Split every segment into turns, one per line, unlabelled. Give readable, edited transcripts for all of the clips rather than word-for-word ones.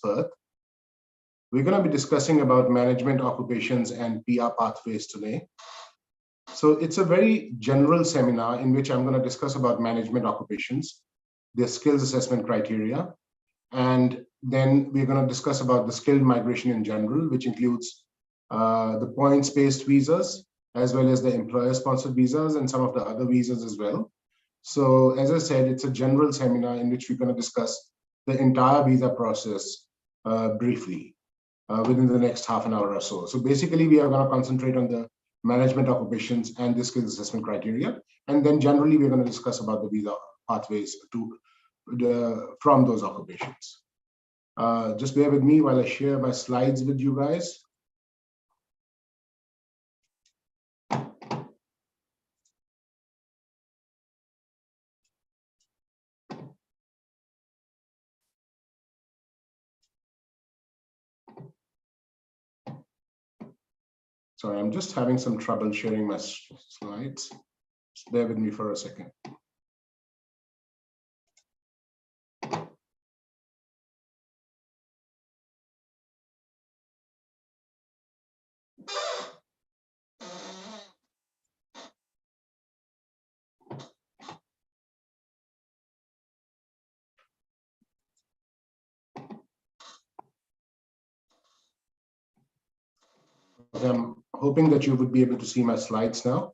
Perth. We're going to be discussing about management occupations and PR pathways today. So it's a very general seminar in which I'm going to discuss about management occupations, their skills assessment criteria, and then we're going to discuss about the skilled migration in general, which includes the points-based visas, as well as the employer-sponsored visas and some of the other visas as well. So as I said, it's a general seminar in which we're going to discuss the entire visa process briefly within the next half an hour or so. So basically, we are going to concentrate on the management occupations and the skills assessment criteria. And then generally, we're going to discuss about the visa pathways from those occupations. Just bear with me while I share my slides with you guys. Sorry, I'm just having some trouble sharing my slides. Just bear with me for a second. I'm hoping that you would be able to see my slides now.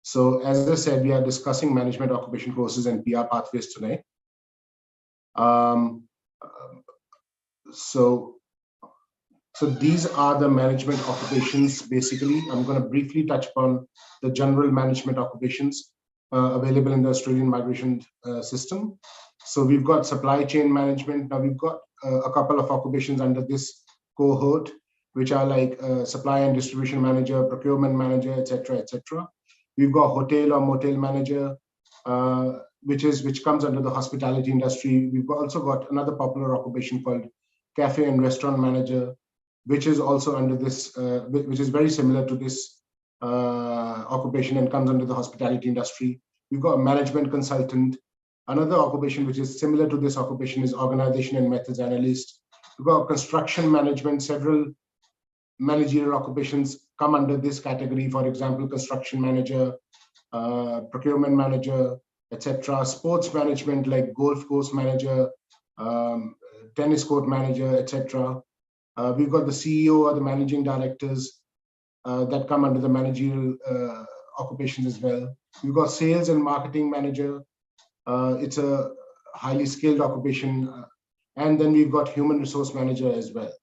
So as I said, we are discussing management occupation courses and PR pathways today. So these are the management occupations. Basically, I'm going to briefly touch upon the general management occupations available in the Australian migration system. So we've got supply chain management. Now we've got a couple of occupations under this cohort, which are like supply and distribution manager, procurement manager, etc., etc. We've got hotel or motel manager, which comes under the hospitality industry. We've also got another popular occupation called cafe and restaurant manager, which is also under this, which is very similar to this occupation and comes under the hospitality industry. We've got a management consultant. Another occupation which is similar to this occupation is organization and methods analyst. We've got construction management. Several managerial occupations come under this category. For example, construction manager, procurement manager, etc. Sports management like golf course manager, tennis court manager, etc. We've got the CEO or the managing directors that come under the managerial occupations as well. We've got sales and marketing manager. It's a highly skilled occupation. And then we've got human resource manager as well.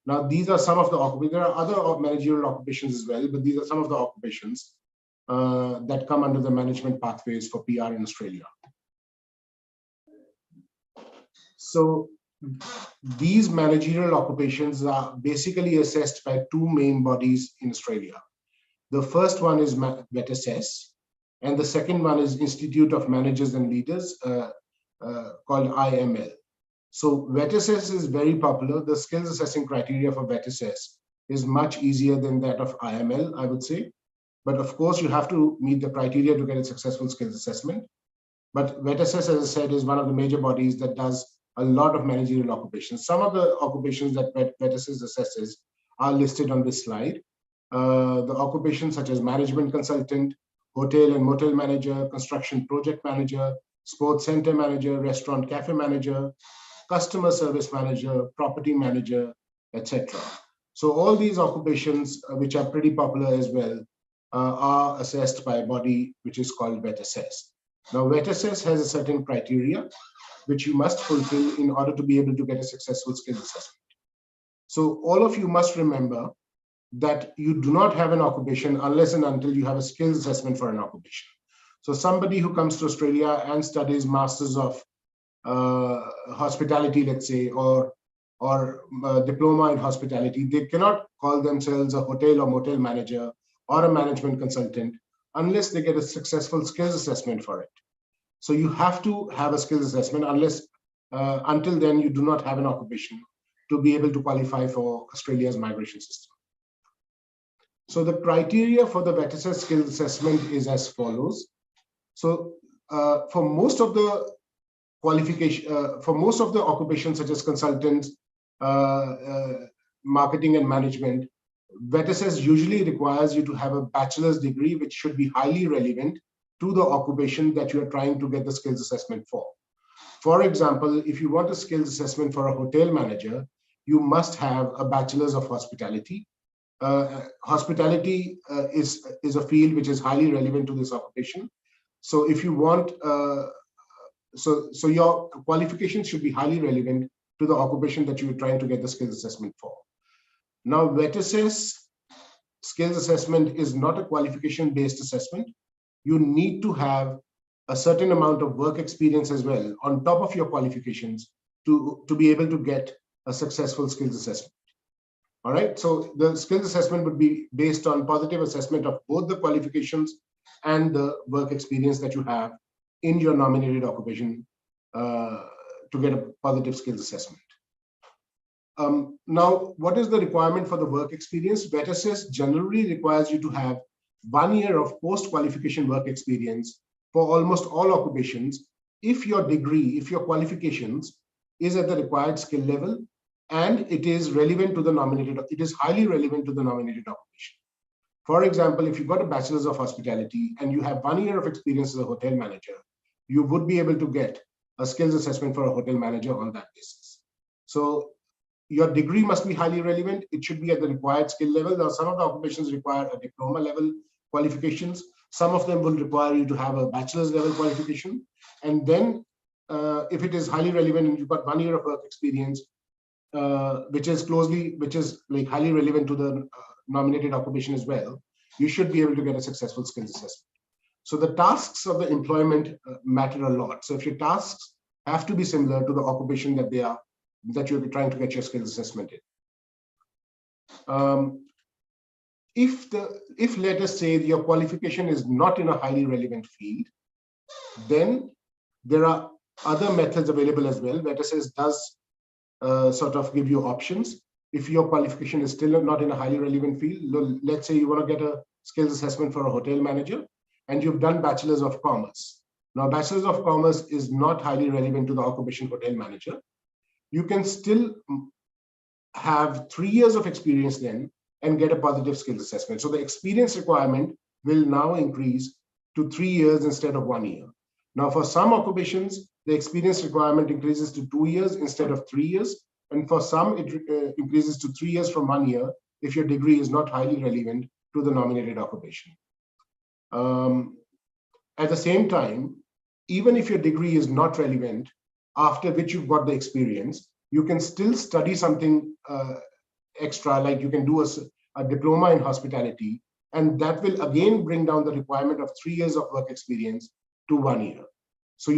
Now, these are some of the occupations. There are other managerial occupations as well, but these are some of the occupations that come under the management pathways for PR in Australia. So these managerial occupations are basically assessed by two main bodies in Australia. The first one is VETASES, and the second one is Institute of Managers and Leaders, called IML. So VETASES is very popular. The skills assessing criteria for VETASES is much easier than that of IML, I would say. But of course, you have to meet the criteria to get a successful skills assessment. But VETASES, as I said, is one of the major bodies that does a lot of managerial occupations. Some of the occupations that VETASES assesses are listed on this slide. The occupations such as management consultant, hotel and motel manager, construction project manager, sports center manager, restaurant cafe manager, customer service manager, property manager, etc. So all these occupations, which are pretty popular as well, are assessed by a body which is called VETASES. Now, VETASES has a certain criteria which you must fulfill in order to be able to get a successful skills assessment. So all of you must remember that you do not have an occupation unless and until you have a skills assessment for an occupation. So somebody who comes to Australia and studies Masters of hospitality, let's say, or diploma in hospitality, they cannot call themselves a hotel or motel manager or a management consultant unless they get a successful skills assessment for it. So you have to have a skills assessment until then you do not have an occupation to be able to qualify for Australia's migration system. So the criteria for the VETASES skills assessment is as follows. So for most of the qualification for most of the occupations such as consultants, marketing and management. VETSS usually requires you to have a bachelor's degree, which should be highly relevant to the occupation that you are trying to get the skills assessment for. For example, if you want a skills assessment for a hotel manager, you must have a bachelor's of hospitality. Hospitality is a field which is highly relevant to this occupation. So if you want, so your qualifications should be highly relevant to the occupation that you're trying to get the skills assessment for. Now, VETSS skills assessment is not a qualification-based assessment. You need to have a certain amount of work experience as well on top of your qualifications to be able to get a successful skills assessment. All right, so the skills assessment would be based on positive assessment of both the qualifications and the work experience that you have in your nominated occupation to get a positive skills assessment. Now, what is the requirement for the work experience? VETSS generally requires you to have 1 year of post-qualification work experience for almost all occupations if your degree, if your qualifications is at the required skill level and it is relevant to the nominated, it is highly relevant to the nominated occupation. For example, if you've got a bachelor's of hospitality and you have 1 year of experience as a hotel manager, you would be able to get a skills assessment for a hotel manager on that basis. So your degree must be highly relevant. It should be at the required skill level. Now, some of the occupations require a diploma level qualifications. Some of them will require you to have a bachelor's level qualification. And then if it is highly relevant and you've got 1 year of work experience, which is like highly relevant to the nominated occupation as well, you should be able to get a successful skills assessment. So the tasks of the employment matter a lot. So if your tasks have to be similar to the occupation that you're trying to get your skills assessment in. If let us say your qualification is not in a highly relevant field, then there are other methods available as well. VETSS does sort of give you options. If your qualification is still not in a highly relevant field, let's say you want to get a skills assessment for a hotel manager and you've done Bachelor's of Commerce. Now, Bachelor's of Commerce is not highly relevant to the occupation hotel manager. You can still have 3 years of experience then and get a positive skills assessment. So the experience requirement will now increase to 3 years instead of 1 year. Now, for some occupations, the experience requirement increases to 2 years instead of 3 years. And for some, it increases to 3 years from 1 year if your degree is not highly relevant to the nominated occupation. At the same time, even if your degree is not relevant, after which you've got the experience, you can still study something extra, like you can do a diploma in hospitality, and that will again bring down the requirement of 3 years of work experience to 1 year. So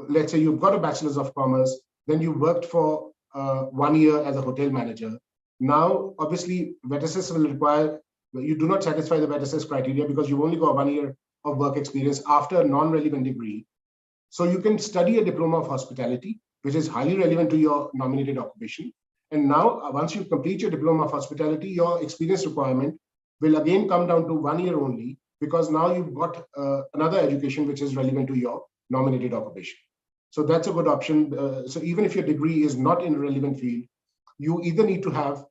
let's say you've got a Bachelor's of Commerce, then you worked for 1 year as a hotel manager. Now, obviously, VETSS will require, you do not satisfy the VETSS criteria because you've only got 1 year of work experience after a non-relevant degree. So you can study a diploma of hospitality, which is highly relevant to your nominated occupation. And now, once you complete your diploma of hospitality, your experience requirement will again come down to 1 year only, because now you've got another education which is relevant to your nominated occupation. So that's a good option. So even if your degree is not in a relevant field, you either need to have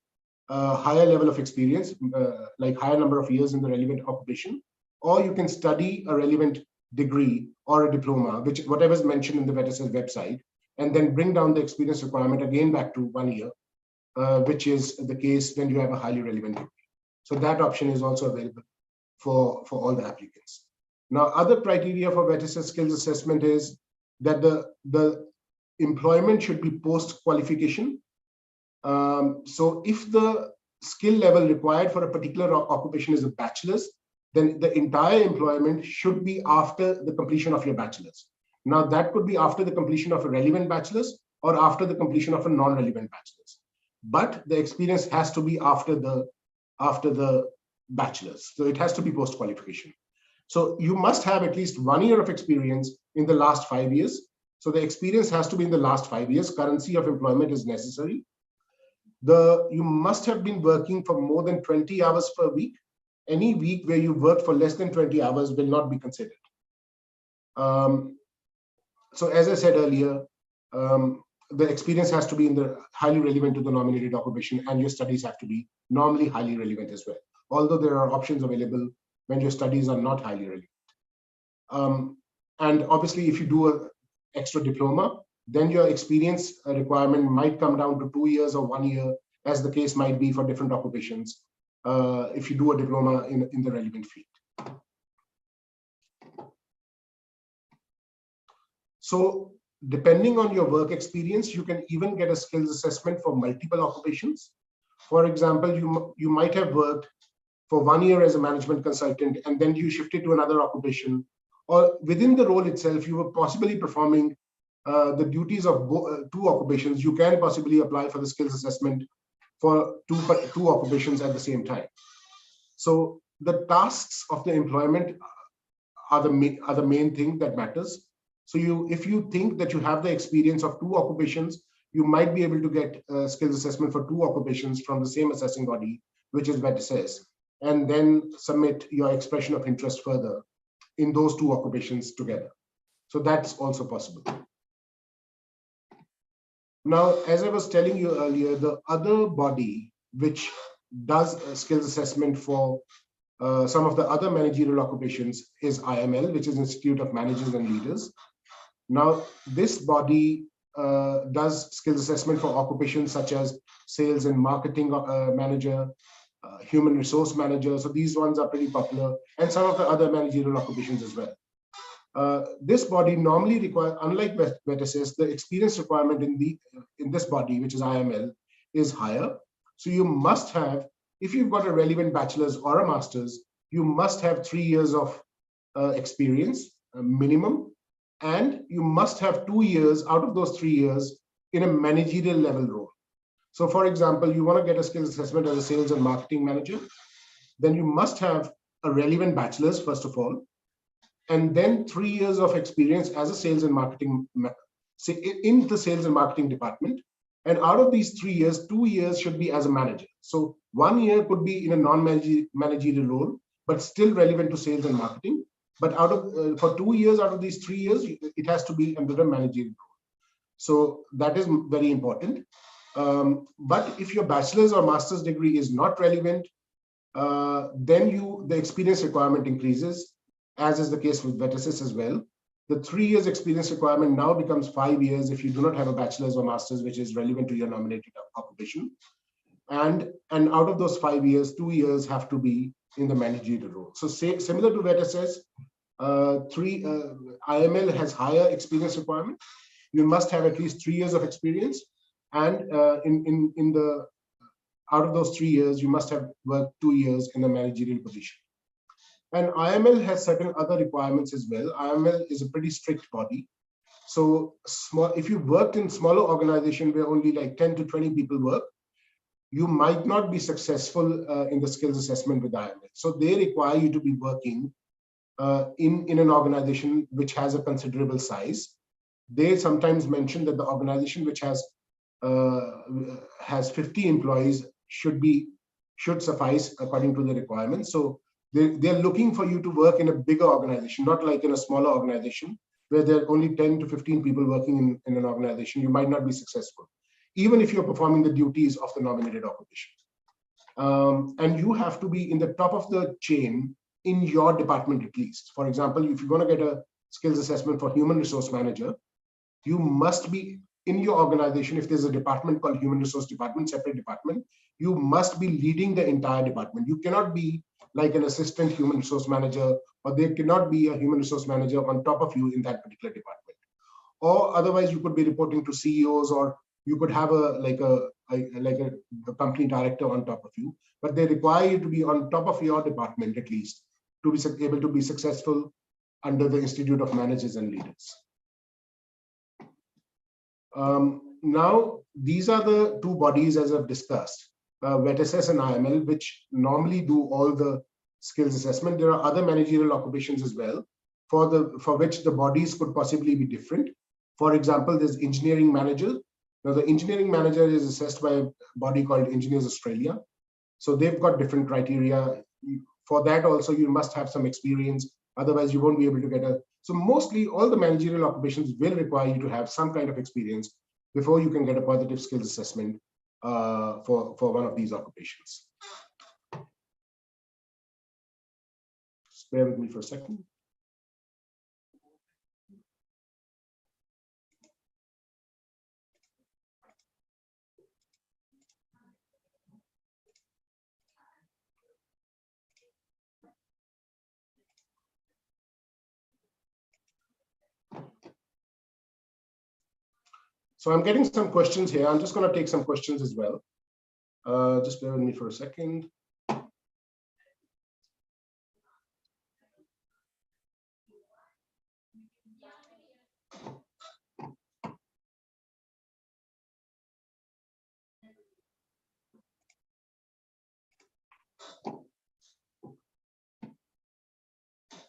a higher level of experience, like higher number of years in the relevant occupation, or you can study a relevant degree or a diploma, whatever is mentioned in the VETSS website, and then bring down the experience requirement again back to 1 year, which is the case when you have a highly relevant degree. So that option is also available for all the applicants. Now, other criteria for VETSS skills assessment is that the employment should be post-qualification. So if the skill level required for a particular occupation is a bachelor's, then the entire employment should be after the completion of your bachelor's. Now, that could be after the completion of a relevant bachelor's or after the completion of a non-relevant bachelor's. But the experience has to be after the bachelor's. So it has to be post-qualification. So you must have at least 1 year of experience in the last 5 years. So the experience has to be in the last 5 years. Currency of employment is necessary. You must have been working for more than 20 hours per week. Any week where you work for less than 20 hours will not be considered. So as I said earlier, the experience has to be in the highly relevant to the nominated occupation, and your studies have to be normally highly relevant as well. Although there are options available when your studies are not highly relevant. And obviously, if you do an extra diploma, then your experience requirement might come down to 2 years or 1 year, as the case might be for different occupations, if you do a diploma in the relevant field. So depending on your work experience, you can even get a skills assessment for multiple occupations. For example, you might have worked for 1 year as a management consultant, and then you shifted to another occupation, or within the role itself, you were possibly performing the duties of two occupations. You can possibly apply for the skills assessment for two occupations at the same time. So the tasks of the employment are the main thing that matters. So if you think that you have the experience of two occupations, you might be able to get a skills assessment for two occupations from the same assessing body, which is VETSS, and then submit your expression of interest further in those two occupations together. So that's also possible. Now, as I was telling you earlier, the other body which does a skills assessment for some of the other managerial occupations is IML, which is Institute of Managers and Leaders. Now, this body does skills assessment for occupations such as sales and marketing manager, human resource manager. So these ones are pretty popular, and some of the other managerial occupations as well. This body normally requires, unlike VETSS, the experience requirement in this body, which is IML, is higher. So you must have, if you've got a relevant bachelor's or a master's, you must have 3 years of experience minimum, and you must have 2 years out of those 3 years in a managerial level role. So for example, you want to get a skills assessment as a sales and marketing manager, then you must have a relevant bachelor's, first of all, and then 3 years of experience as a sales and marketing, in the sales and marketing department. And out of these 3 years, 2 years should be as a manager. So 1 year could be in a non-managerial role, but still relevant to sales and marketing. But for 2 years out of these 3 years, it has to be under a managerial role. So that is very important. But if your bachelor's or master's degree is not relevant, then the experience requirement increases, as is the case with VETSS as well. The 3 years experience requirement now becomes 5 years if you do not have a bachelor's or master's which is relevant to your nominated occupation. And out of those 5 years, 2 years have to be in the managerial role. So similar to VETSS, IML has higher experience requirement. You must have at least 3 years of experience, and out of those 3 years, you must have worked 2 years in a managerial position. And IML has certain other requirements as well. IML is a pretty strict body. So if you worked in smaller organization where only like 10 to 20 people work, you might not be successful in the skills assessment with IML. So they require you to be working in an organization which has a considerable size. They sometimes mention that the organization which has 50 employees should suffice according to the requirements. So they're looking for you to work in a bigger organization, not like in a smaller organization where there are only 10 to 15 people working in an organization. You might not be successful, even if you're performing the duties of the nominated occupation. And you have to be in the top of the chain in your department at least. For example, if you're going to get a skills assessment for human resource manager, you must be in your organization. If there's a department called human resource department, separate department, you must be leading the entire department. You cannot be like an assistant human resource manager, or there cannot be a human resource manager on top of you in that particular department. Or otherwise you could be reporting to CEOs, or you could have a company director on top of you, but they require you to be on top of your department at least to be able to be successful under the Institute of Managers and Leaders. Now, these are the two bodies as I've discussed, VETSS and IML, which normally do all the skills assessment. There are other managerial occupations as well, for which the bodies could possibly be different. For example, there's engineering manager. Now, the engineering manager is assessed by a body called Engineers Australia. So they've got different criteria. For that also, you must have some experience. Otherwise, you won't be able to get a So mostly all the managerial occupations will require you to have some kind of experience before you can get a positive skills assessment for one of these occupations. Just bear with me for a second. So I'm getting some questions here. I'm just going to take some questions as well. Just bear with me for a second.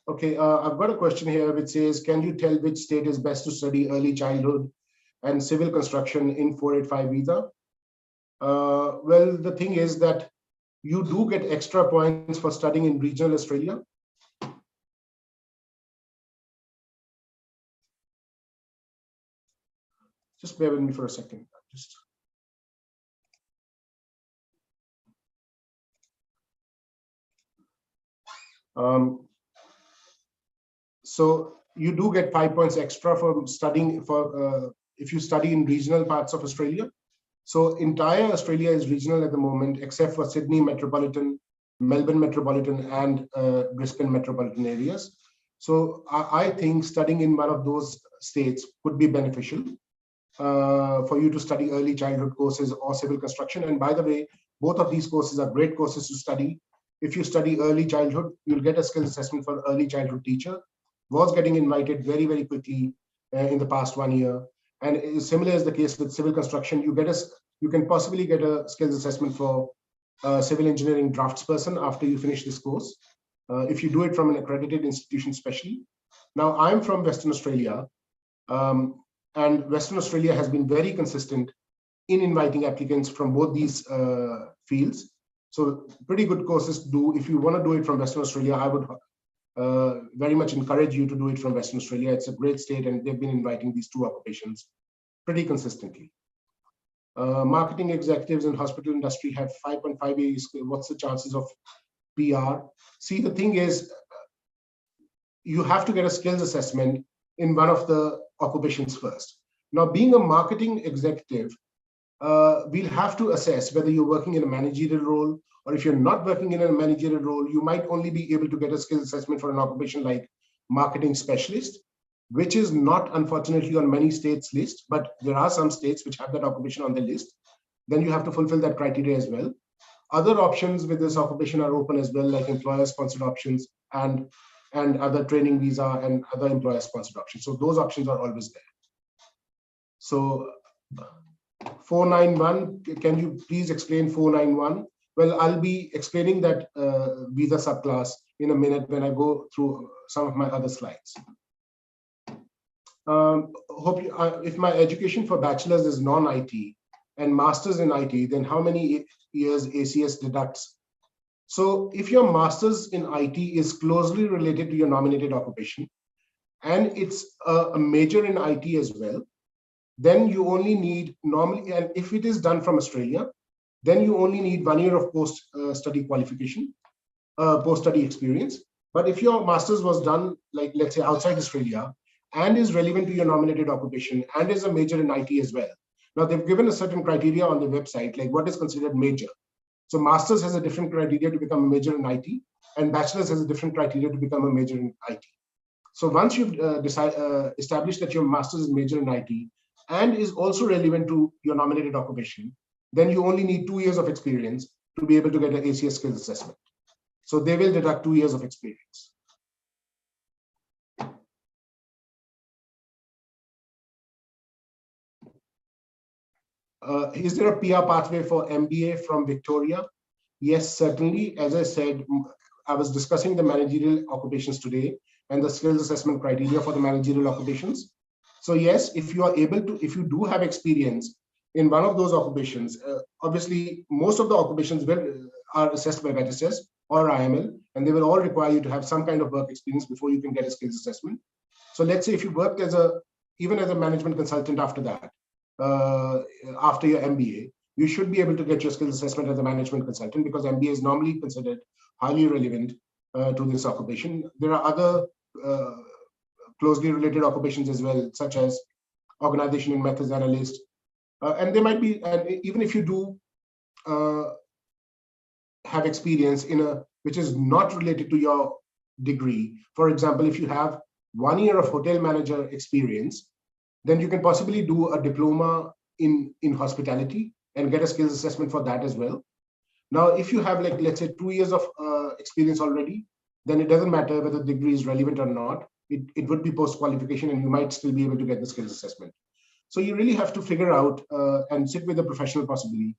Okay, I've got a question here which says, can you tell which state is best to study early childhood and civil construction in 485 visa? Well, the thing is that you do get extra points for studying in regional Australia. Just bear with me for a second. So you do get 5 points extra for studying if you study in regional parts of Australia. So entire Australia is regional at the moment, except for Sydney metropolitan, Melbourne metropolitan, and Brisbane metropolitan areas. So I think studying in one of those states could be beneficial for you to study early childhood courses or civil construction. And by the way, both of these courses are great courses to study. If you study early childhood, you'll get a skills assessment for early childhood teacher. Was getting invited very, very quickly in the past 1 year. And similar is the case with civil construction. You can possibly get a skills assessment for civil engineering draftsperson after you finish this course, if you do it from an accredited institution especially. Now, I'm from Western Australia, and Western Australia has been very consistent in inviting applicants from both these fields. So pretty good courses to do. If you want to do it from Western Australia, I would very much encourage you to do it from Western Australia. It's a great state, and they've been inviting these two occupations pretty consistently. Marketing executives in hospital industry have 5.5 years. What's the chances of PR? See, the thing is, you have to get a skills assessment in one of the occupations first. Now, being a marketing executive, we'll have to assess whether you're working in a managerial role, or if you're not working in a managerial role, you might only be able to get a skills assessment for an occupation like marketing specialist, which is not, unfortunately, on many states' list, but there are some states which have that occupation on their list. Then you have to fulfill that criteria as well. Other options with this occupation are open as well, like employer-sponsored options and other training visa and other employer-sponsored options. So those options are always there. So 491, can you please explain 491? Well, I'll be explaining that visa subclass in a minute when I go through some of my other slides. If my education for bachelor's is non-IT and master's in IT, then how many years ACS deducts? So if your master's in IT is closely related to your nominated occupation, and it's a major in IT as well, then you only need normally, and if it is done from Australia, then you only need 1 year of post-study qualification, post-study experience. But if your master's was done, like let's say outside Australia, and is relevant to your nominated occupation, and is a major in IT as well. Now, they've given a certain criteria on the website, like what is considered major. So master's has a different criteria to become a major in IT, and bachelor's has a different criteria to become a major in IT. So once you've established that your master's is major in IT, and is also relevant to your nominated occupation, then you only need 2 years of experience to be able to get an ACS skills assessment. So they will deduct 2 years of experience. Is there a PR pathway for MBA from Victoria? Yes, certainly. As I said, I was discussing the managerial occupations today and the skills assessment criteria for the managerial occupations. So yes, if you are able to, if you do have experience in one of those occupations, obviously most of the occupations are assessed by VETSS or IML, and they will all require you to have some kind of work experience before you can get a skills assessment. So let's say if you worked even as a management consultant after that, after your MBA, you should be able to get your skills assessment as a management consultant, because MBA is normally considered highly relevant to this occupation. There are other closely related occupations as well, such as organization and methods analyst. And they might be, and even if you do have experience which is not related to your degree. For example, if you have 1 year of hotel manager experience, then you can possibly do a diploma in hospitality and get a skills assessment for that as well. Now, if you have, like, let's say 2 years of experience already, then it doesn't matter whether the degree is relevant or not. It would be post-qualification, and you might still be able to get the skills assessment. So you really have to figure out and sit with a professional possibly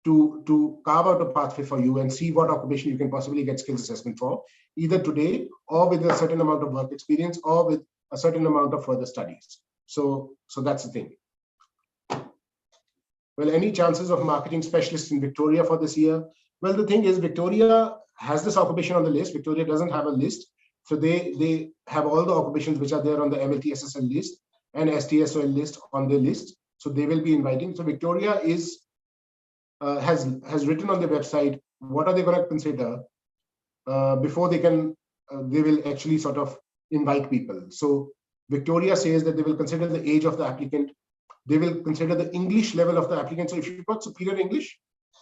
to carve out a pathway for you and see what occupation you can possibly get skills assessment for, either today or with a certain amount of work experience or with a certain amount of further studies. So that's the thing. Well, any chances of marketing specialists in Victoria for this year? Well, the thing is, Victoria has this occupation on the list. Victoria doesn't have a list. So they have all the occupations which are there on the MLT SSL list and STSOL list on the list. So they will be inviting. So Victoria is has written on their website what are they going to consider before they will actually sort of invite people. So Victoria says that they will consider the age of the applicant. They will consider the English level of the applicant. So if you've got superior English,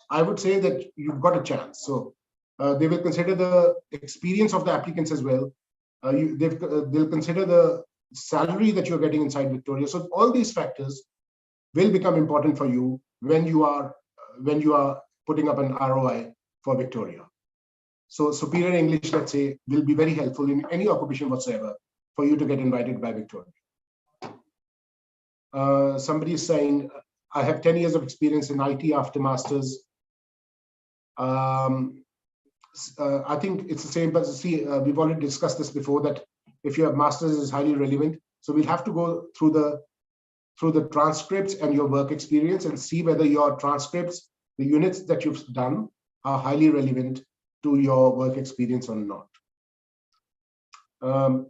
I would say that you've got a chance. So they will consider the experience of the applicants as well. They'll consider the salary that you're getting inside Victoria. So all these factors will become important for you when you are putting up an ROI for Victoria. So superior English, let's say, will be very helpful in any occupation whatsoever for you to get invited by Victoria. Somebody is saying, I have 10 years of experience in IT after masters. I think it's the same, but see, we've already discussed this before, that if you have masters is highly relevant. So we'll have to go through the transcripts and your work experience and see whether your transcripts, the units that you've done, are highly relevant to your work experience or not.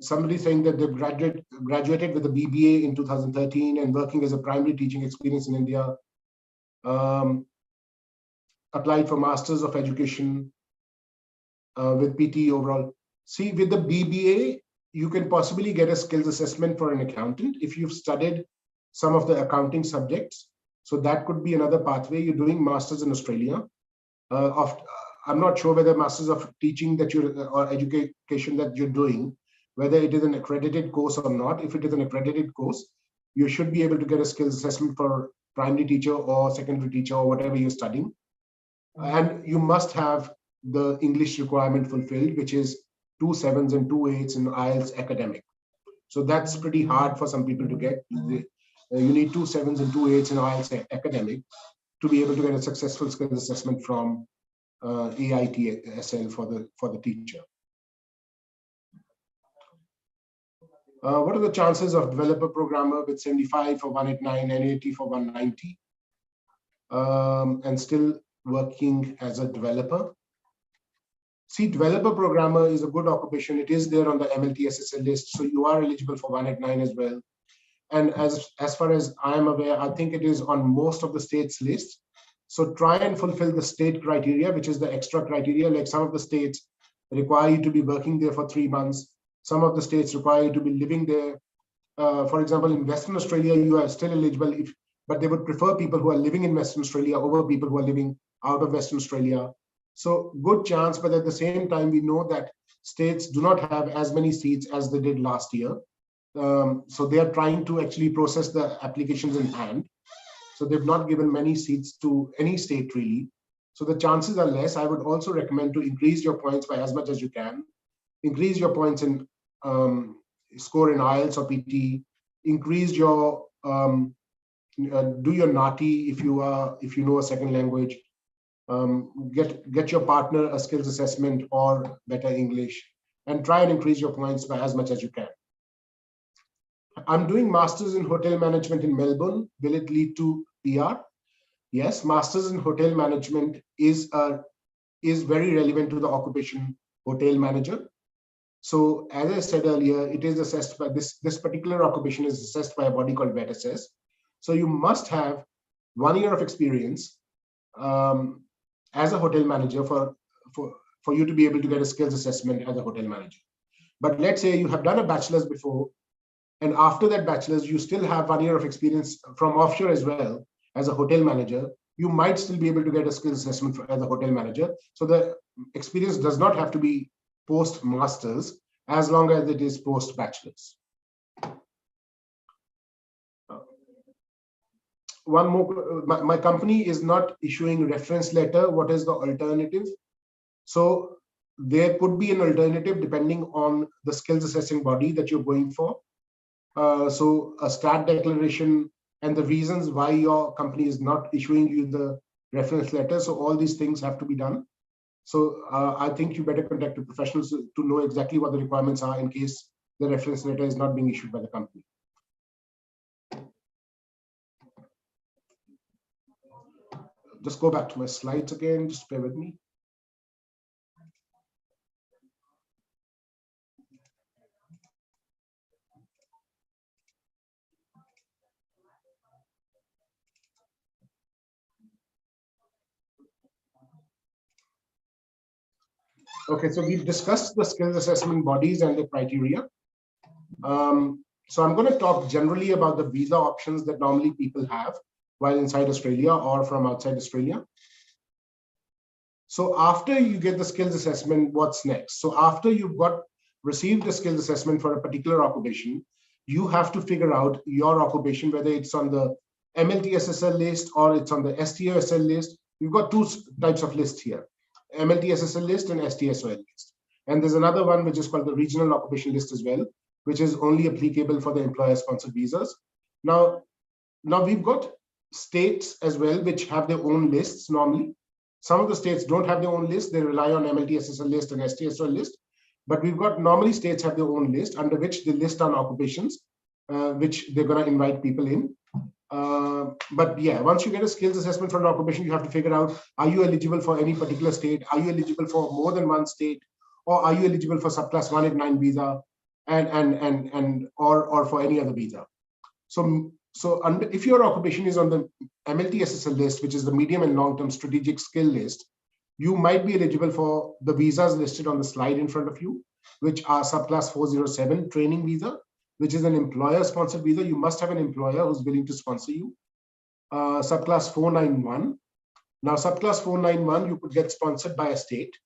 Somebody saying that they've graduated with a BBA in 2013 and working as a primary teaching experience in India. Applied for Masters of Education with PT overall. See, with the BBA, you can possibly get a skills assessment for an accountant if you've studied some of the accounting subjects. So that could be another pathway. You're doing Masters in Australia. I'm not sure whether Masters of Teaching or education that you're doing, whether it is an accredited course or not. If it is an accredited course, you should be able to get a skills assessment for primary teacher or secondary teacher or whatever you're studying. And you must have the English requirement fulfilled, which is 2 7s and 2 8s in IELTS academic. So that's pretty hard for some people to get. You need 2 7s and 2 8s in IELTS academic to be able to get a successful skills assessment from AITSL for the teacher. What are the chances of developer programmer with 75 for 189 and 80 for 190 and still working as a developer? See, developer programmer is a good occupation. It is there on the MLT SSL list, so you are eligible for 189 as well. And as far as I am aware, I think it is on most of the states' lists. So try and fulfill the state criteria, which is the extra criteria. Like some of the states require you to be working there for 3 months. Some of the states require you to be living there. For example, in Western Australia, you are still eligible, but they would prefer people who are living in Western Australia over people who are living out of Western Australia. So good chance, but at the same time, we know that states do not have as many seats as they did last year. So they are trying to actually process the applications in hand. So they've not given many seats to any state really. So the chances are less. I would also recommend to increase your points by as much as you can. Increase your points in score in IELTS or PT. Increase your do your NATI if you know a second language. Get your partner a skills assessment or better English, and try and increase your points by as much as you can. I'm doing Masters in Hotel Management in Melbourne. Will it lead to PR? Yes, Masters in Hotel Management is very relevant to the occupation hotel manager. So as I said earlier, it is assessed by this particular occupation is assessed by a body called VET assess. So you must have 1 year of experience as a hotel manager for you to be able to get a skills assessment as a hotel manager. But let's say you have done a bachelor's before, and after that bachelor's, you still have 1 year of experience from offshore as well as a hotel manager. You might still be able to get a skills assessment as a hotel manager. So the experience does not have to be post masters as long as it is post bachelor's. One more, my company is not issuing reference letter. What is the alternative? So there could be an alternative depending on the skills assessing body that you're going for. So a start declaration and the reasons why your company is not issuing you the reference letter. So all these things have to be done. So I think you better contact the professionals to know exactly what the requirements are in case the reference letter is not being issued by the company. Just go back to my slides again, just bear with me. Okay, so we've discussed the skills assessment bodies and the criteria. So I'm going to talk generally about the visa options that normally people have while inside Australia or from outside Australia. So after you get the skills assessment, what's next? So after you've received the skills assessment for a particular occupation, you have to figure out your occupation, whether it's on the MLTSSL list or it's on the STSL list. You've got two types of lists here, MLTSSL list and STSOL list. And there's another one which is called the regional occupation list as well, which is only applicable for the employer-sponsored visas. Now we've got states as well, which have their own lists normally. Some of the states don't have their own list. They rely on MLTSSL list and STSOL list. But we've got, normally states have their own list under which they list on occupations, which they're going to invite people in. But yeah, once you get a skills assessment for an occupation, you have to figure out, are you eligible for any particular state? Are you eligible for more than one state? Or are you eligible for subclass 189 visa or for any other visa? So if your occupation is on the MLTSSL list, which is the medium and long-term strategic skill list, you might be eligible for the visas listed on the slide in front of you, which are subclass 407 training visa, which is an employer-sponsored visa. You must have an employer who's willing to sponsor you. Subclass 491. Now, subclass 491, you could get sponsored by a state,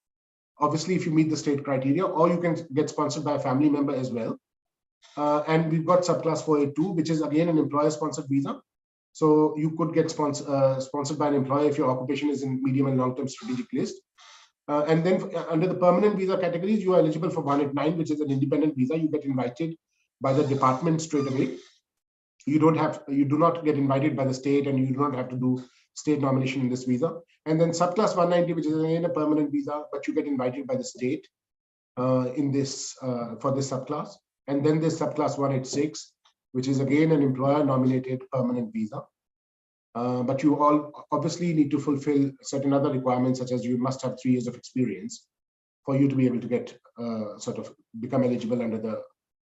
obviously if you meet the state criteria, or you can get sponsored by a family member as well. And we've got subclass 482, which is again an employer-sponsored visa. So you could get sponsored by an employer if your occupation is in medium and long-term strategic list. And then under the permanent visa categories, you are eligible for 189, which is an independent visa. You get invited by the department straight away. You do not get invited by the state, and you do not have to do state nomination in this visa. And then subclass 190, which is again a permanent visa, but you get invited by the state in this for this subclass. And then there's subclass 186, which is again an employer-nominated permanent visa. But you all obviously need to fulfill certain other requirements, such as you must have 3 years of experience for you to be able to get sort of become eligible under the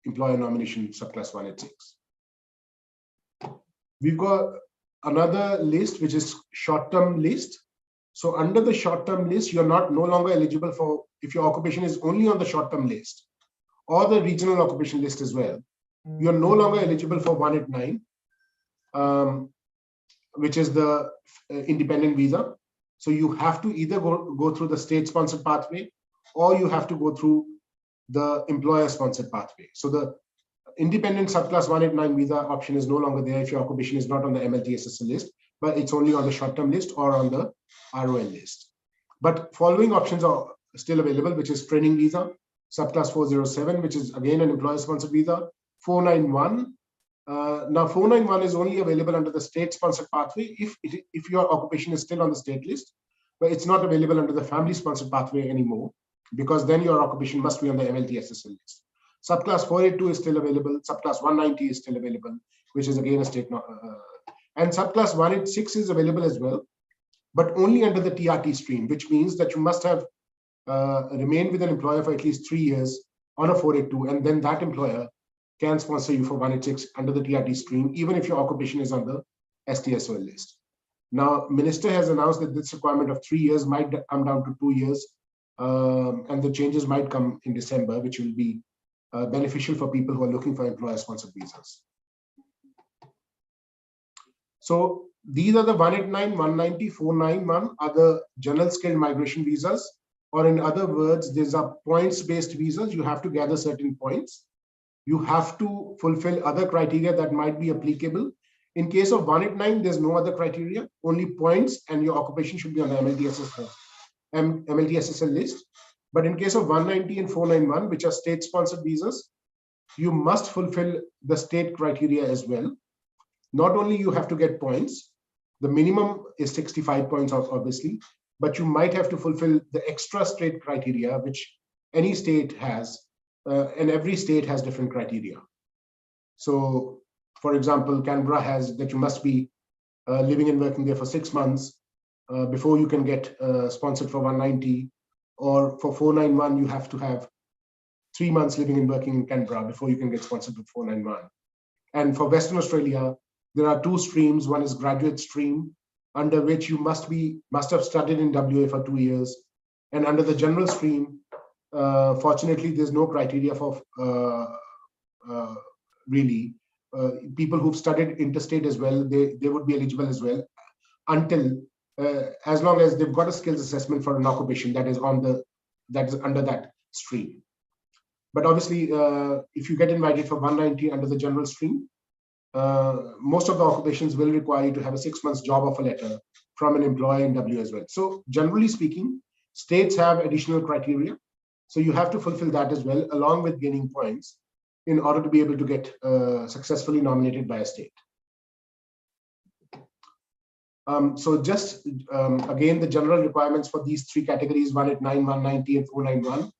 employer nomination subclass 186. We've got another list, which is short-term list. So under the short-term list, you're no longer eligible for, if your occupation is only on the short-term list or the regional occupation list as well, you're no longer eligible for 189, which is the independent visa. So you have to either go through the state-sponsored pathway, or you have to go through the employer-sponsored pathway. So the independent subclass 189 visa option is no longer there if your occupation is not on the MLTSSL list, but it's only on the short-term list or on the ROL list. But following options are still available, which is training visa, subclass 407, which is again an employer-sponsored visa, 491. Now 491 is only available under the state-sponsored pathway if your occupation is still on the state list, but it's not available under the family-sponsored pathway anymore, because then your occupation must be on the MLTSSL list. Subclass 482 is still available. Subclass 190 is still available, which is again a state. And subclass 186 is available as well, but only under the TRT stream, which means that you must have remained with an employer for at least 3 years on a 482, and then that employer can sponsor you for 186 under the TRT stream, even if your occupation is on the STSOL list. Now, Minister has announced that this requirement of 3 years might come down to 2 years, and the changes might come in December, which will be beneficial for people who are looking for employer-sponsored visas. So these are the 189, 190, 491 are the general skilled migration visas, or in other words, these are points-based visas. You have to gather certain points. You have to fulfill other criteria that might be applicable. In case of 189, there's no other criteria, only points, and your occupation should be on the MLTSSL list. But in case of 190 and 491, which are state-sponsored visas, you must fulfill the state criteria as well. Not only you have to get points, the minimum is 65 points, obviously, but you might have to fulfill the extra state criteria, which any state has, and every state has different criteria. So, for example, Canberra has that you must be living and working there for 6 months before you can get sponsored for 190, or for 491, you have to have 3 months living and working in Canberra before you can get sponsored for 491. And for Western Australia, there are 2 streams. One is graduate stream, under which you must have studied in WA for 2 years. And under the general stream, fortunately, there's no criteria for really people who've studied interstate as well. They would be eligible as well, until as long as they've got a skills assessment for an occupation that is under that stream. But obviously, if you get invited for 190 under the general stream, most of the occupations will require you to have a 6 months job offer letter from an employer in WA as well. So generally speaking, states have additional criteria. So you have to fulfill that as well, along with gaining points, in order to be able to get successfully nominated by a state. So just again, the general requirements for these 3 categories, 189, 190, and 491.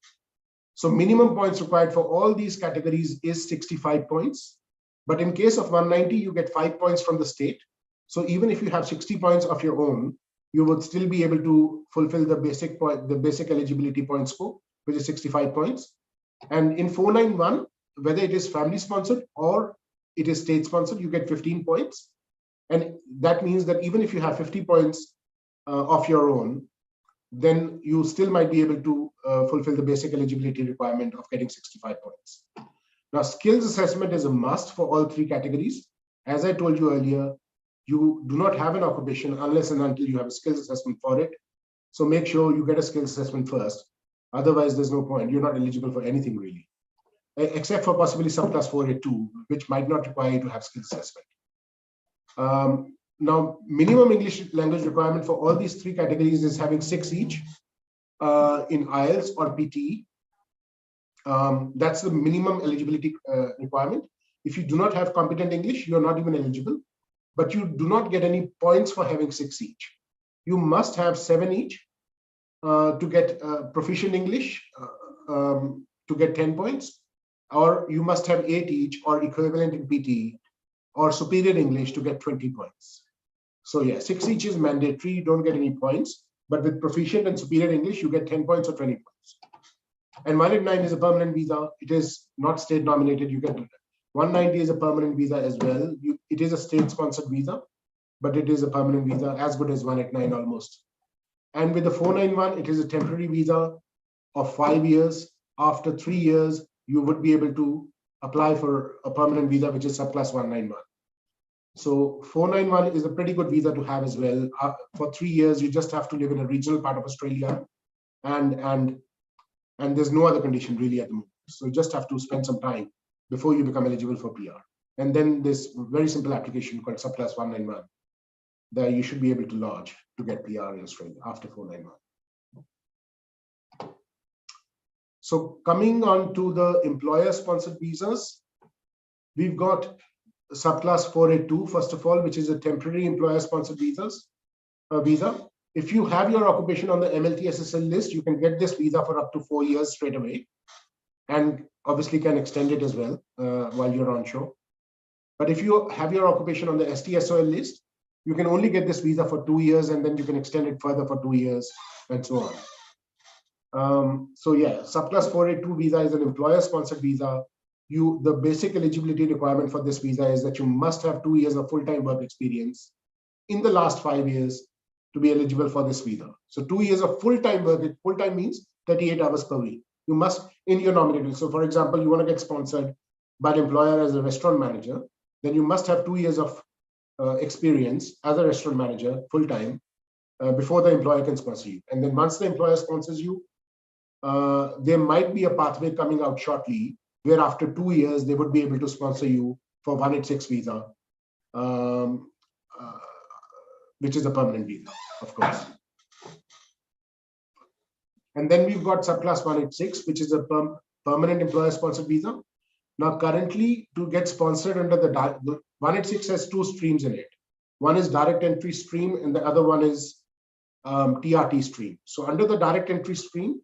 So minimum points required for all these categories is 65 points. But in case of 190, you get 5 points from the state. So even if you have 60 points of your own, you would still be able to fulfill the basic eligibility point score, which is 65 points. And in 491, whether it is family sponsored or it is state sponsored, you get 15 points. And that means that even if you have 50 points of your own, then you still might be able to fulfill the basic eligibility requirement of getting 65 points. Now, skills assessment is a must for all 3 categories. As I told you earlier, you do not have an occupation unless and until you have a skills assessment for it. So make sure you get a skills assessment first. Otherwise, there's no point. You're not eligible for anything really, except for possibly subclass 482, which might not require you to have skills assessment. Now, minimum English language requirement for all these 3 categories is having 6 each in IELTS or PTE. That's the minimum eligibility requirement. If you do not have competent English, you're not even eligible, but you do not get any points for having 6 each. You must have 7 each to get proficient English to get 10 points, or you must have 8 each or equivalent in PTE or superior English to get 20 points. So yeah, 6 each is mandatory, you don't get any points, but with proficient and superior English, you get 10 points or 20 points. And 189 is a permanent visa. It is not state nominated. You get 190 is a permanent visa as well. It is a state sponsored visa, but it is a permanent visa, as good as 189 almost. And with the 491, it is a temporary visa of 5 years. After 3 years, you would be able to apply for a permanent visa, which is subclass 191. So 491 is a pretty good visa to have as well. For 3 years, you just have to live in a regional part of Australia, and there's no other condition really at the moment. So you just have to spend some time before you become eligible for PR. And then this very simple application called subclass 191 that you should be able to lodge to get PR in Australia after 491. So coming on to the employer-sponsored visas, we've got subclass 482, first of all, which is a temporary employer-sponsored visa. If you have your occupation on the MLTSSL list, you can get this visa for up to 4 years straight away, and obviously can extend it as well while you're onshore. But if you have your occupation on the STSOL list, you can only get this visa for 2 years, and then you can extend it further for 2 years and so on. So yeah, subclass 482 visa is an employer-sponsored visa. The basic eligibility requirement for this visa is that you must have 2 years of full-time work experience in the last 5 years to be eligible for this visa. So 2 years of full-time work, full-time means 38 hours per week. You must, in your nominated. So for example, you want to get sponsored by the employer as a restaurant manager, then you must have 2 years of experience as a restaurant manager full-time before the employer can sponsor you. And then once the employer sponsors you, there might be a pathway coming out shortly where after 2 years they would be able to sponsor you for 186 visa, which is a permanent visa, of course. And then we've got subclass 186, which is a permanent employer-sponsored visa. Now, currently, to get sponsored under the 186 has 2 streams in it. One is direct entry stream, and the other one is TRT stream. So under the direct entry stream,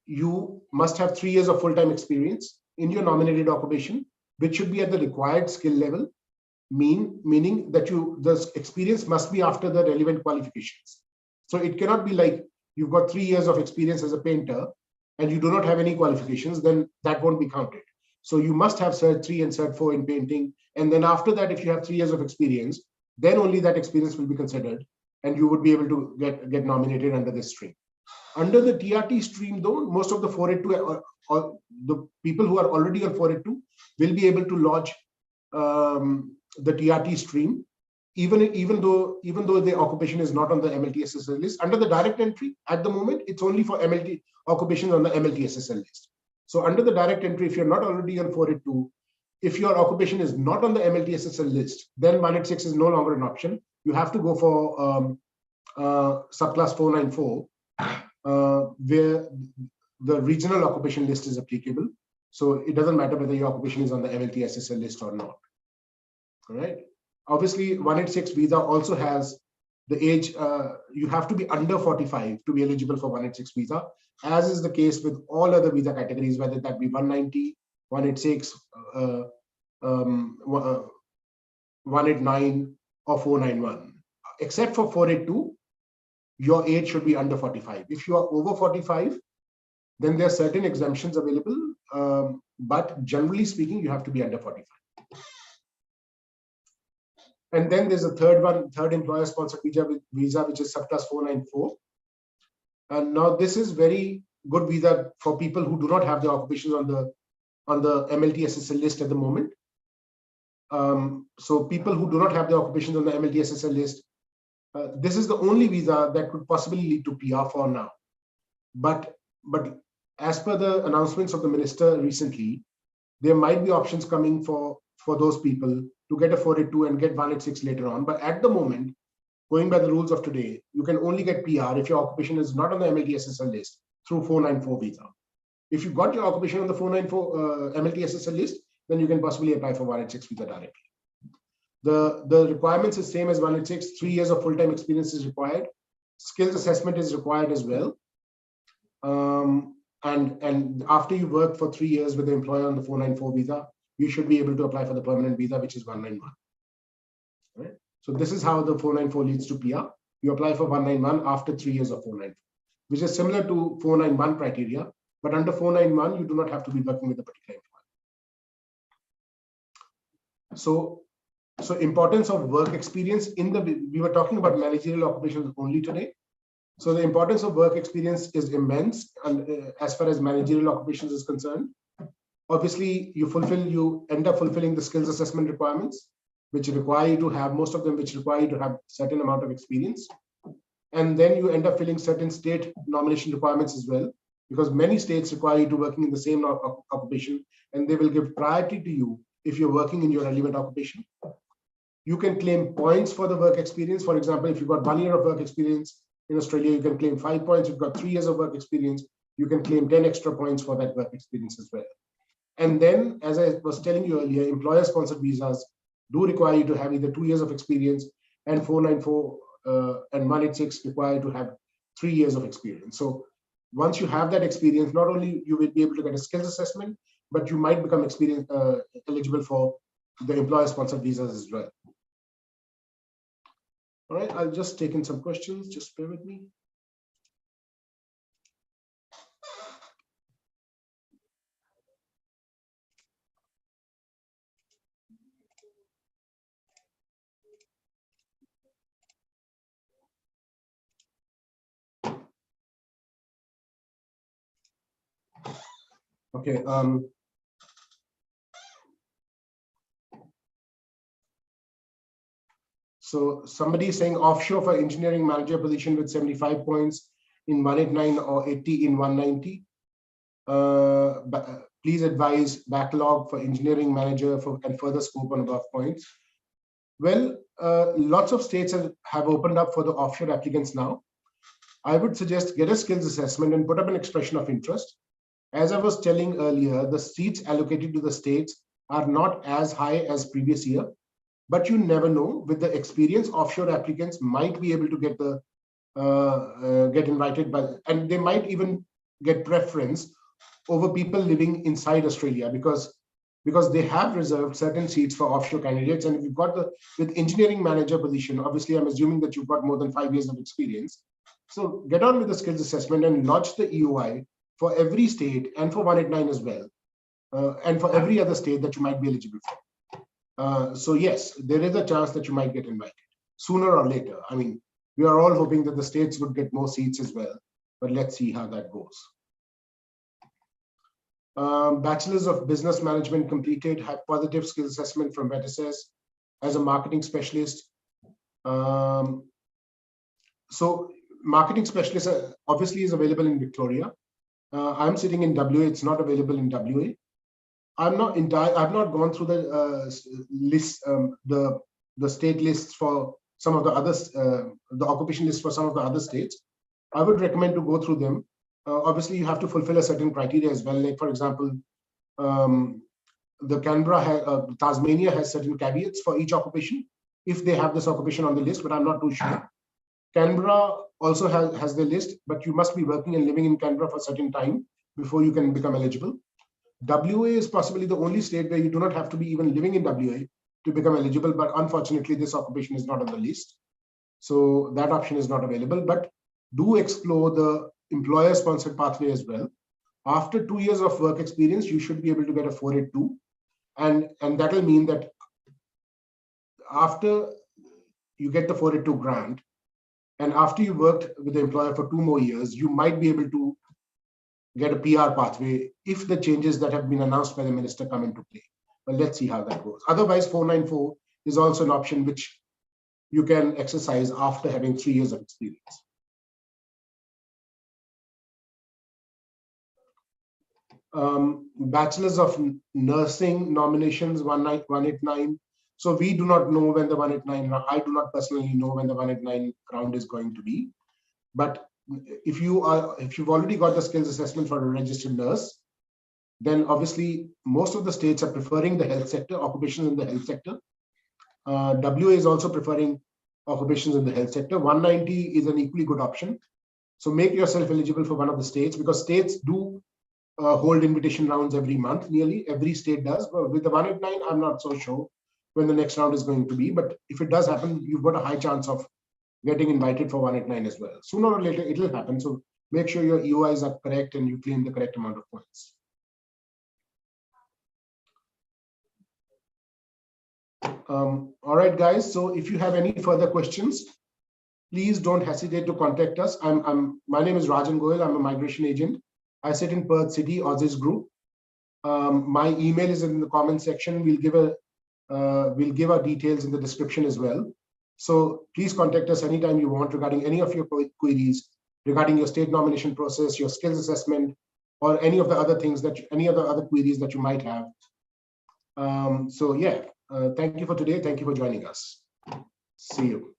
you must have 3 years of full-time experience in your nominated occupation, which should be at the required skill level, meaning that the experience must be after the relevant qualifications. So it cannot be like you've got 3 years of experience as a painter and you do not have any qualifications, then that won't be counted. So you must have Cert 3 and Cert 4 in painting. And then after that, if you have 3 years of experience, then only that experience will be considered and you would be able to get nominated under this stream. Under the TRT stream, though, most of the 482 or the people who are already on 482 will be able to lodge the TRT stream, even though the occupation is not on the MLT-SSL list. Under the direct entry, at the moment, it's only for MLT occupations on the MLT-SSL list. So under the direct entry, if you're not already on 482, if your occupation is not on the MLT-SSL list, then 186 is no longer an option. You have to go for subclass 494, where the regional occupation list is applicable. So it doesn't matter whether your occupation is on the MLT-SSL list or not. All right. Obviously, 186 visa also has the age. You have to be under 45 to be eligible for 186 visa, as is the case with all other visa categories, whether that be 190, 186, 189, or 491. Except for 482, your age should be under 45. If you are over 45, then there are certain exemptions available, but generally speaking, you have to be under 45. And then there's a third employer-sponsored visa, which is subclass 494. And now this is very good visa for people who do not have their occupations on the MLT-SSL list at the moment. So people who do not have their occupations on the MLT-SSL list, this is the only visa that could possibly lead to PR for now. But as per the announcements of the minister recently, there might be options coming for those people to get a 482 and get 186 later on. But at the moment, going by the rules of today, you can only get PR if your occupation is not on the MLT-SSL list through 494 visa. If you got your occupation on the 494 MLT-SSL list, then you can possibly apply for 186 visa directly. The requirements is same as 186. 3 years of full-time experience is required. Skills assessment is required as well. And after you work for 3 years with the employer on the 494 visa, you should be able to apply for the permanent visa, which is 191. Right? So this is how the 494 leads to PR. You apply for 191 after 3 years of 494, which is similar to 491 criteria, but under 491, you do not have to be working with a particular employer. So importance of work experience we were talking about managerial occupations only today. So the importance of work experience is immense, and as far as managerial occupations is concerned. Obviously, you end up fulfilling the skills assessment requirements, which require you to have, most of them which require you to have certain amount of experience. And then you end up filling certain state nomination requirements as well, because many states require you to working in the same occupation, and they will give priority to you if you're working in your relevant occupation. You can claim points for the work experience. For example, if you've got 1 year of work experience in Australia, you can claim 5 points. If you've got 3 years of work experience, you can claim 10 extra points for that work experience as well. And then, as I was telling you earlier, employer-sponsored visas do require you to have either 2 years of experience, and 494 and 186 require to have 3 years of experience. So once you have that experience, not only you will be able to get a skills assessment, but you might become eligible for the employer-sponsored visas as well. All right, I'll just take in some questions. Just bear with me. Okay. So somebody is saying offshore for engineering manager position with 75 points in 189 or 80 in 190. Please advise backlog for engineering manager and further scope on above points. Well, lots of states have opened up for the offshore applicants now. I would suggest get a skills assessment and put up an expression of interest. As I was telling earlier, the seats allocated to the states are not as high as previous year, but you never know. With the experience, offshore applicants might be able to get the get invited and they might even get preference over people living inside Australia because they have reserved certain seats for offshore candidates. And if you've got with engineering manager position, obviously I'm assuming that you've got more than 5 years of experience. So get on with the skills assessment and lodge the EOI for every state and for 189 as well, and for every other state that you might be eligible for. So yes, there is a chance that you might get invited sooner or later. I mean, we are all hoping that the states would get more seats as well, but let's see how that goes. Bachelor's of Business Management completed, have positive skills assessment from VETSS as a marketing specialist. So marketing specialist obviously is available in Victoria. I'm sitting in WA, it's not available in WA. I've not gone through the list, the state lists for some of the others, the occupation list for some of the other states. I would recommend to go through them. Obviously, you have to fulfill a certain criteria as well. Like, for example, the Tasmania has certain caveats for each occupation if they have this occupation on the list, but I'm not too sure. Canberra also has the list, but you must be working and living in Canberra for a certain time before you can become eligible. WA is possibly the only state where you do not have to be even living in WA to become eligible, but unfortunately, this occupation is not on the list. So that option is not available, but do explore the employer-sponsored pathway as well. After 2 years of work experience, you should be able to get a 482, and that will mean that after you get the 482 grant, and after you worked with the employer for 2 more years, you might be able to get a PR pathway if the changes that have been announced by the minister come into play. But let's see how that goes. Otherwise, 494 is also an option which you can exercise after having 3 years of experience. Bachelor's of Nursing nominations 189. So we do not know when the 189, I do not personally know when the 189 round is going to be. But if you've already got the skills assessment for a registered nurse, then obviously most of the states are preferring the health sector, occupations in the health sector. WA is also preferring occupations in the health sector. 190 is an equally good option. So make yourself eligible for one of the states, because states do hold invitation rounds every month, nearly every state does. But with the 189, I'm not so sure when the next round is going to be. But if it does happen, you've got a high chance of getting invited for 189 as well. Sooner or later, it will happen. So make sure your EOIs are correct and you claim the correct amount of points. All right, guys. So if you have any further questions, please don't hesitate to contact us. My name is Rajan Goel. I'm a migration agent. I sit in Perth City, Aussizz Group. My email is in the comment section. We'll give our details in the description as well. So please contact us anytime you want regarding any of your queries, regarding your state nomination process, your skills assessment, or any of the other things any other queries that you might have. So yeah, thank you for today. Thank you for joining us. See you.